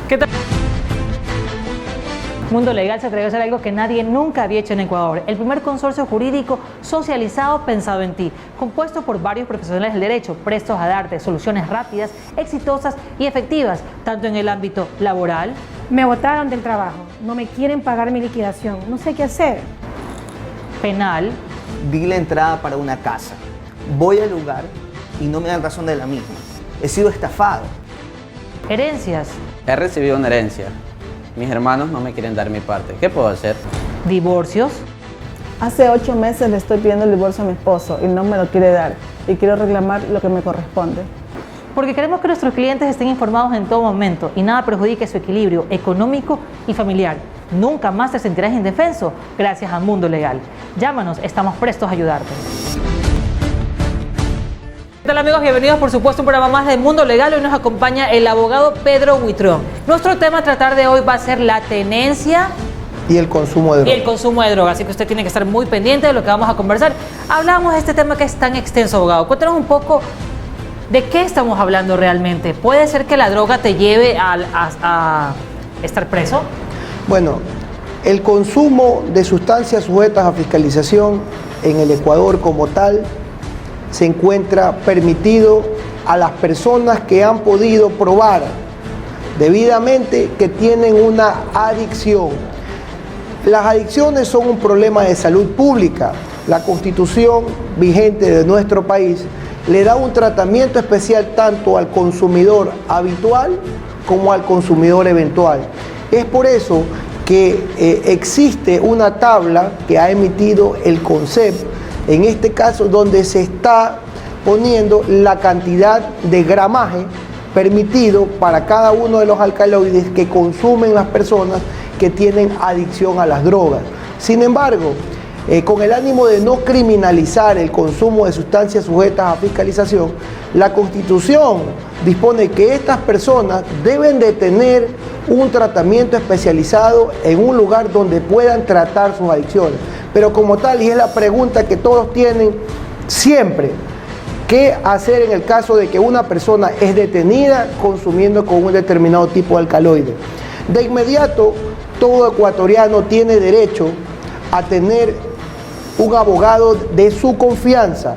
¿Qué tal? Mundo Legal se atrevió a hacer algo que nadie nunca había hecho en Ecuador. El primer consorcio jurídico socializado pensado en ti, compuesto por varios profesionales del derecho, prestos a darte soluciones rápidas, exitosas y efectivas, tanto en el ámbito laboral. Me botaron del trabajo, no me quieren pagar mi liquidación, no sé qué hacer. Penal. Di la entrada para una casa. Voy al lugar y no me dan razón de la misma. He sido estafado. Herencias. He recibido una herencia. Mis hermanos no me quieren dar mi parte. ¿Qué puedo hacer? Divorcios. Hace 8 meses le estoy pidiendo el divorcio a mi esposo y no me lo quiere dar. Y quiero reclamar lo que me corresponde. Porque queremos que nuestros clientes estén informados en todo momento y nada perjudique su equilibrio económico y familiar. Nunca más te sentirás indefenso gracias a Mundo Legal. Llámanos, estamos prestos a ayudarte. ¿Qué tal, amigos? Bienvenidos, por supuesto, a un programa más de Mundo Legal. Hoy nos acompaña el abogado Pedro Huitrón. Nuestro tema a tratar de hoy va a ser la tenencia y el consumo de drogas. Y el consumo de drogas, así que usted tiene que estar muy pendiente de lo que vamos a conversar. Hablamos de este tema que es tan extenso, abogado. Cuéntanos un poco de qué estamos hablando realmente. ¿Puede ser que la droga te lleve a estar preso? Bueno, el consumo de sustancias sujetas a fiscalización en el Ecuador como tal se encuentra permitido a las personas que han podido probar debidamente que tienen una adicción. Las adicciones son un problema de salud pública. La Constitución vigente de nuestro país le da un tratamiento especial tanto al consumidor habitual como al consumidor eventual. Es por eso que existe una tabla que ha emitido el CONCEP, en este caso donde se está poniendo la cantidad de gramaje permitido para cada uno de los alcaloides que consumen las personas que tienen adicción a las drogas. Sin embargo, con el ánimo de no criminalizar el consumo de sustancias sujetas a fiscalización, la Constitución dispone que estas personas deben de tener un tratamiento especializado en un lugar donde puedan tratar sus adicciones. Pero como tal, y es la pregunta que todos tienen siempre, ¿qué hacer en el caso de que una persona es detenida consumiendo con un determinado tipo de alcaloide? De inmediato, todo ecuatoriano tiene derecho a tener un abogado de su confianza.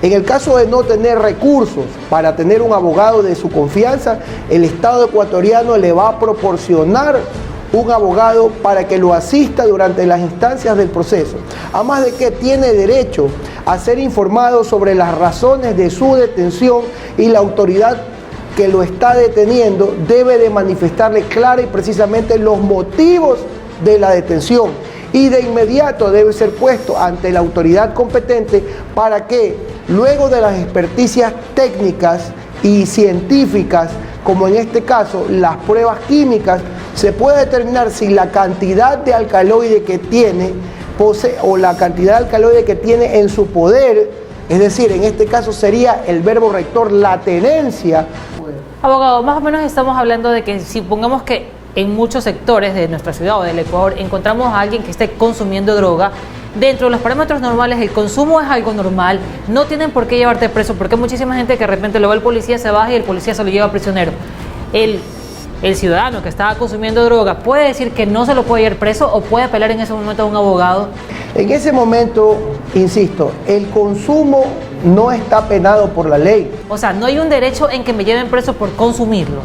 En el caso de no tener recursos para tener un abogado de su confianza, el Estado ecuatoriano le va a proporcionar un abogado para que lo asista durante las instancias del proceso. Además de que tiene derecho a ser informado sobre las razones de su detención y la autoridad que lo está deteniendo debe de manifestarle clara y precisamente los motivos de la detención. Y de inmediato debe ser puesto ante la autoridad competente para que, luego de las experticias técnicas y científicas, como en este caso las pruebas químicas, se pueda determinar si la cantidad de alcaloide que tiene o la cantidad de alcaloide que tiene en su poder, es decir, en este caso sería el verbo rector, la tenencia. Abogado, más o menos estamos hablando de que si pongamos que en muchos sectores de nuestra ciudad o del Ecuador encontramos a alguien que esté consumiendo droga, dentro de los parámetros normales el consumo es algo normal, no tienen por qué llevarte preso, porque hay muchísima gente que de repente lo ve el policía, se baja y el policía se lo lleva prisionero. El ciudadano que estaba consumiendo droga puede decir que no se lo puede llevar preso o puede apelar en ese momento a un abogado. En ese momento, insisto, el consumo no está penado por la ley. O sea, no hay un derecho en que me lleven preso por consumirlo.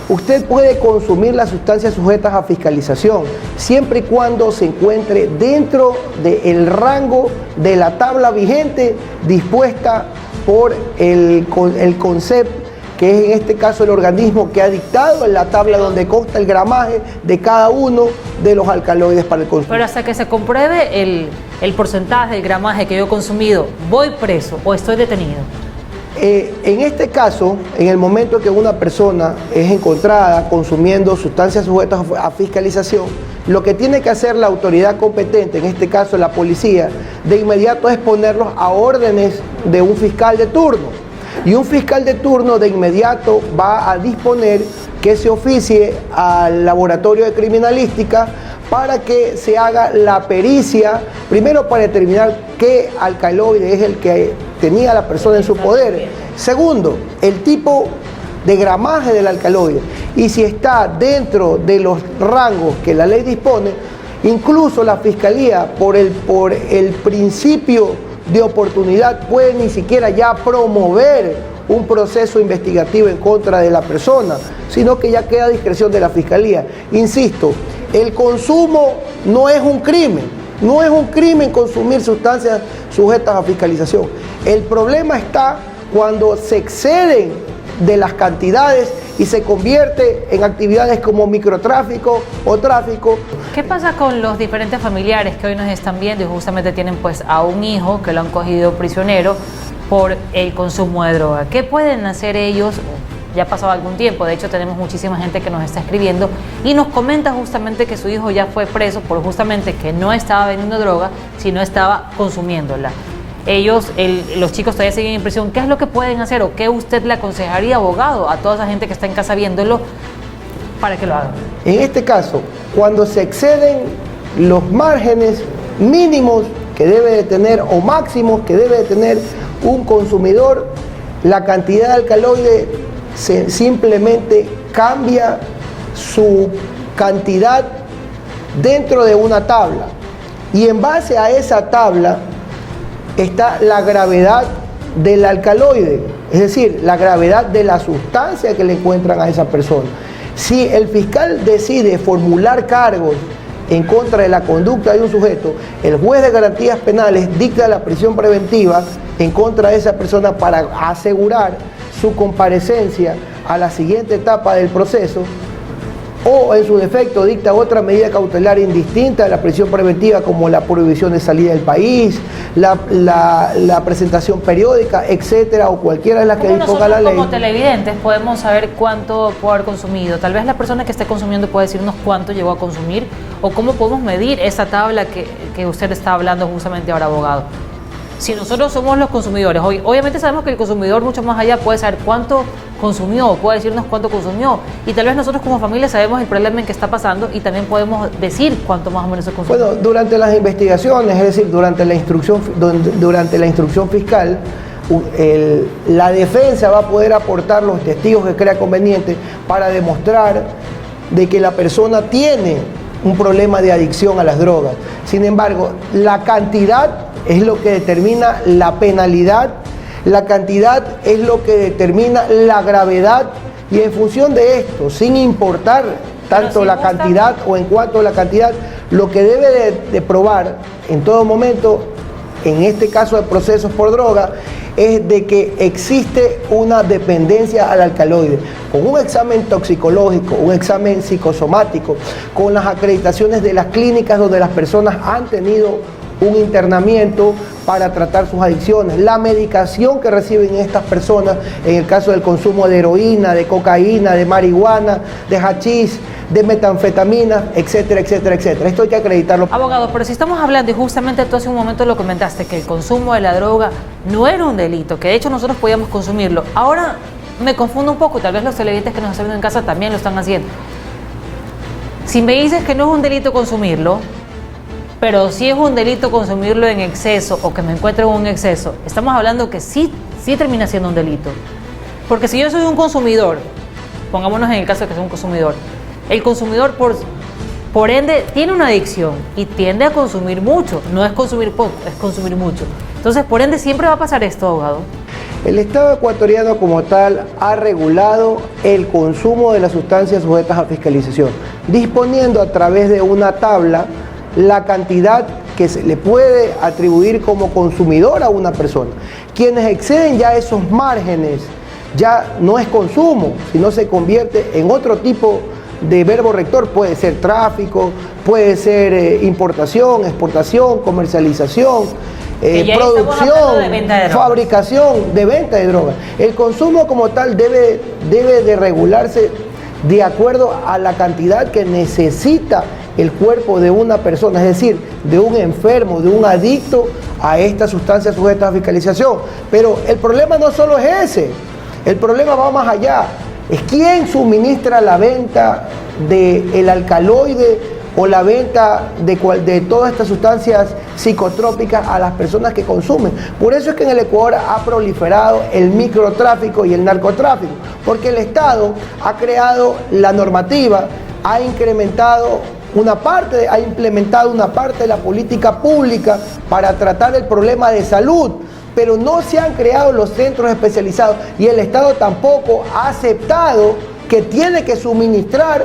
Usted puede consumir las sustancias sujetas a fiscalización siempre y cuando se encuentre dentro del rango de la tabla vigente dispuesta por el CONCEP, que es en este caso el organismo que ha dictado en la tabla donde consta el gramaje de cada uno de los alcaloides para el consumo. Pero hasta que se compruebe el porcentaje, el gramaje que yo he consumido, ¿voy preso o estoy detenido? En este caso, en el momento que una persona es encontrada consumiendo sustancias sujetas a fiscalización, lo que tiene que hacer la autoridad competente, en este caso la policía, de inmediato es ponerlos a órdenes de un fiscal de turno. Y un fiscal de turno de inmediato va a disponer que se oficie al laboratorio de criminalística para que se haga la pericia, primero para determinar qué alcaloide es el que tenía la persona en su poder. Segundo, el tipo de gramaje del alcaloide. Y si está dentro de los rangos que la ley dispone, incluso la Fiscalía, por el principio de oportunidad, puede ni siquiera ya promover un proceso investigativo en contra de la persona, sino que ya queda a discreción de la Fiscalía. Insisto, el consumo no es un crimen, no es un crimen consumir sustancias sujetas a fiscalización. El problema está cuando se exceden de las cantidades y se convierte en actividades como microtráfico o tráfico. ¿Qué pasa con los diferentes familiares que hoy nos están viendo y justamente tienen pues a un hijo que lo han cogido prisionero por el consumo de droga? ¿Qué pueden hacer ellos? Ya ha pasado algún tiempo, de hecho tenemos muchísima gente que nos está escribiendo y nos comenta justamente que su hijo ya fue preso por justamente que no estaba vendiendo droga, sino estaba consumiéndola. Ellos, los chicos todavía siguen en prisión. ¿Qué es lo que pueden hacer o qué usted le aconsejaría, abogado, a toda esa gente que está en casa viéndolo para que lo hagan? En este caso, cuando se exceden los márgenes mínimos que debe de tener o máximos que debe de tener un consumidor, la cantidad de alcaloide simplemente cambia su cantidad dentro de una tabla. Y en base a esa tabla está la gravedad del alcaloide, es decir, la gravedad de la sustancia que le encuentran a esa persona. Si el fiscal decide formular cargos en contra de la conducta de un sujeto, el juez de garantías penales dicta la prisión preventiva en contra de esa persona para asegurar su comparecencia a la siguiente etapa del proceso, o en su defecto dicta otra medida cautelar indistinta de la prisión preventiva, como la prohibición de salida del país, la presentación periódica, etcétera, o cualquiera de las que disponga la ley. Como televidentes podemos saber cuánto puede haber consumido. Tal vez la persona que esté consumiendo puede decirnos cuánto llegó a consumir, o cómo podemos medir esa tabla que usted está hablando justamente ahora, abogado. Si nosotros somos los consumidores, obviamente sabemos que el consumidor mucho más allá puede saber cuánto consumió, puede decirnos cuánto consumió, y tal vez nosotros como familia sabemos el problema en que está pasando y también podemos decir cuánto más o menos se consumió. Bueno, durante las investigaciones, es decir, durante la instrucción fiscal, la defensa va a poder aportar los testigos que crea conveniente para demostrar de que la persona tiene un problema de adicción a las drogas. Sin embargo, la cantidad es lo que determina la penalidad, la cantidad es lo que determina la gravedad, y en función de esto, sin importar tanto la cantidad o en cuanto a la cantidad, lo que debe de probar en todo momento, en este caso de procesos por droga, es de que existe una dependencia al alcaloide. Con un examen toxicológico, un examen psicosomático, con las acreditaciones de las clínicas donde las personas han tenido un internamiento para tratar sus adicciones, la medicación que reciben estas personas en el caso del consumo de heroína, de cocaína, de marihuana, de hachís, de metanfetamina, etcétera, etcétera, etcétera. Esto hay que acreditarlo. Abogado, pero si estamos hablando, y justamente tú hace un momento lo comentaste, que el consumo de la droga no era un delito, que de hecho nosotros podíamos consumirlo. Ahora me confundo un poco, tal vez los televidentes que nos están viendo en casa también lo están haciendo. Si me dices que no es un delito consumirlo, pero sí es un delito consumirlo en exceso o que me encuentre en un exceso, estamos hablando que sí termina siendo un delito. Porque si yo soy un consumidor, pongámonos en el caso de que soy un consumidor, el consumidor por ende tiene una adicción y tiende a consumir mucho, no es consumir poco, es consumir mucho. Entonces, por ende, siempre va a pasar esto, abogado. El Estado ecuatoriano como tal ha regulado el consumo de las sustancias sujetas a fiscalización, disponiendo a través de una tabla la cantidad que se le puede atribuir como consumidor a una persona. Quienes exceden ya esos márgenes ya no es consumo, sino se convierte en otro tipo de verbo rector. Puede ser tráfico, puede ser importación, exportación, comercialización, producción, fabricación, de venta de drogas. El consumo como tal debe de regularse de acuerdo a la cantidad que necesita el cuerpo de una persona, es decir, de un enfermo, de un adicto a estas sustancias sujetas a fiscalización. Pero el problema no solo es ese, el problema va más allá. Es quién suministra la venta del alcaloide o la venta de todas estas sustancias psicotrópicas a las personas que consumen. Por eso es que en el Ecuador ha proliferado el microtráfico y el narcotráfico, porque el Estado ha creado la normativa, ha implementado una parte de la política pública para tratar el problema de salud, pero no se han creado los centros especializados y el Estado tampoco ha aceptado que tiene que suministrar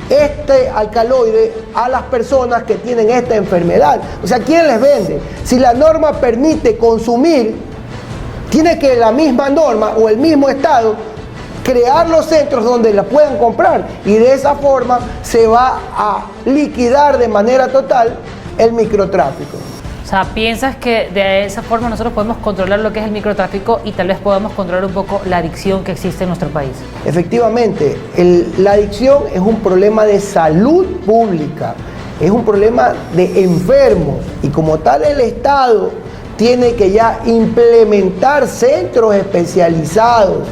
este alcaloide a las personas que tienen esta enfermedad. O sea, ¿quién les vende? Si la norma permite consumir, tiene que la misma norma o el mismo Estado crear los centros donde la puedan comprar, y de esa forma se va a liquidar de manera total el microtráfico. O sea, ¿piensas que de esa forma nosotros podemos controlar lo que es el microtráfico y tal vez podamos controlar un poco la adicción que existe en nuestro país? Efectivamente, la adicción es un problema de salud pública, es un problema de enfermos, y como tal el Estado tiene que ya implementar centros especializados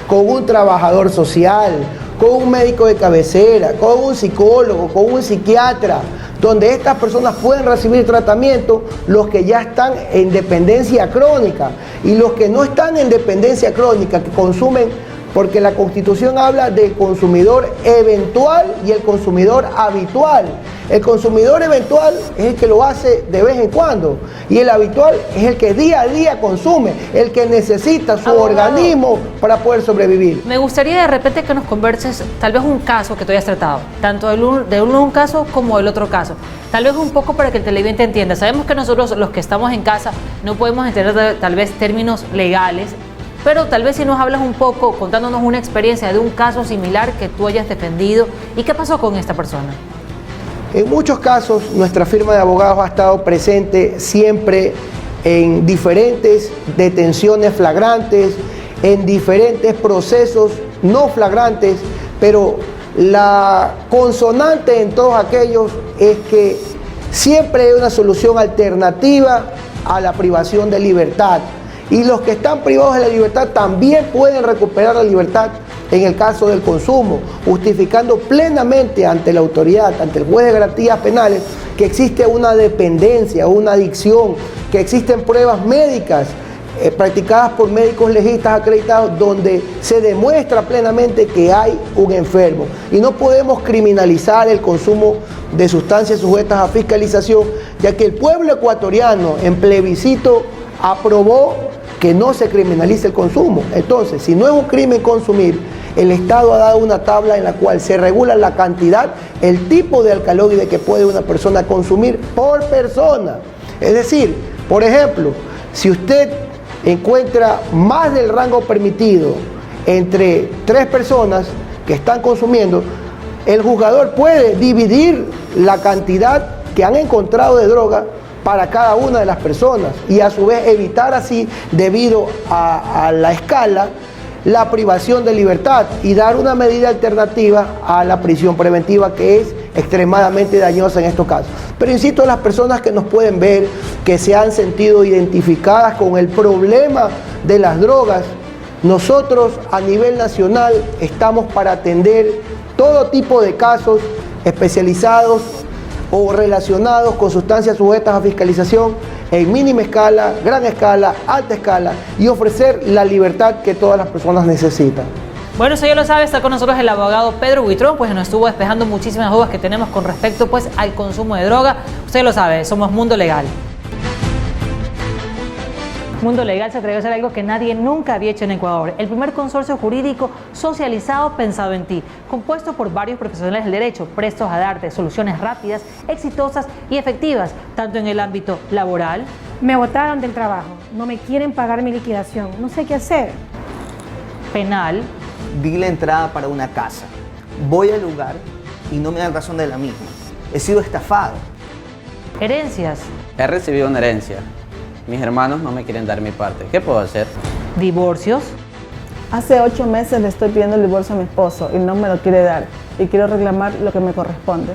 con un trabajador social, con un médico de cabecera, con un psicólogo, con un psiquiatra, donde estas personas pueden recibir tratamiento, los que ya están en dependencia crónica y los que no están en dependencia crónica, que consumen, porque la Constitución habla del consumidor eventual y el consumidor habitual. El consumidor eventual es el que lo hace de vez en cuando, y el habitual es el que día a día consume, el que necesita su organismo para poder sobrevivir. Me gustaría de repente que nos converses tal vez un caso que tú hayas tratado, tanto de un caso como del otro caso. Tal vez un poco para que el televidente entienda. Sabemos que nosotros los que estamos en casa no podemos entender tal vez términos legales, pero tal vez si nos hablas un poco, contándonos una experiencia de un caso similar que tú hayas defendido y qué pasó con esta persona. En muchos casos, nuestra firma de abogados ha estado presente siempre en diferentes detenciones flagrantes, en diferentes procesos no flagrantes, pero la consonante en todos aquellos es que siempre hay una solución alternativa a la privación de libertad. Y los que están privados de la libertad también pueden recuperar la libertad en el caso del consumo, justificando plenamente ante la autoridad, ante el juez de garantías penales, que existe una dependencia, una adicción, que existen pruebas médicas practicadas por médicos legistas acreditados donde se demuestra plenamente que hay un enfermo. Y no podemos criminalizar el consumo de sustancias sujetas a fiscalización, ya que el pueblo ecuatoriano en plebiscito aprobó que no se criminalice el consumo. Entonces, si no es un crimen consumir, el Estado ha dado una tabla en la cual se regula la cantidad, el tipo de alcaloide que puede una persona consumir por persona. Es decir, por ejemplo, si usted encuentra más del rango permitido entre 3 personas que están consumiendo, el juzgador puede dividir la cantidad que han encontrado de droga para cada una de las personas y a su vez evitar así, debido a la escala, la privación de libertad y dar una medida alternativa a la prisión preventiva, que es extremadamente dañosa en estos casos. Pero insisto, a las personas que nos pueden ver, que se han sentido identificadas con el problema de las drogas, nosotros a nivel nacional estamos para atender todo tipo de casos especializados o relacionados con sustancias sujetas a fiscalización en mínima escala, gran escala, alta escala, y ofrecer la libertad que todas las personas necesitan. Bueno, eso ya lo sabe, está con nosotros el abogado Pedro Huitrón, pues nos estuvo despejando muchísimas dudas que tenemos con respecto pues al consumo de droga. Usted lo sabe, somos Mundo Legal. Mundo Legal se atrevió a hacer algo que nadie nunca había hecho en Ecuador. El primer consorcio jurídico socializado pensado en ti, compuesto por varios profesionales del derecho, prestos a darte soluciones rápidas, exitosas y efectivas, tanto en el ámbito laboral. Me botaron del trabajo, no me quieren pagar mi liquidación, no sé qué hacer. Penal. Di la entrada para una casa. Voy al lugar y no me dan razón de la misma. He sido estafado. Herencias. He recibido una herencia. Mis hermanos no me quieren dar mi parte. ¿Qué puedo hacer? Divorcios. Hace 8 meses le estoy pidiendo el divorcio a mi esposo y no me lo quiere dar. Y quiero reclamar lo que me corresponde.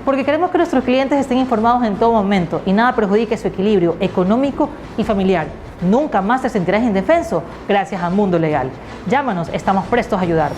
Porque queremos que nuestros clientes estén informados en todo momento y nada perjudique su equilibrio económico y familiar. Nunca más te sentirás indefenso gracias a Mundo Legal. Llámanos, estamos prestos a ayudarte.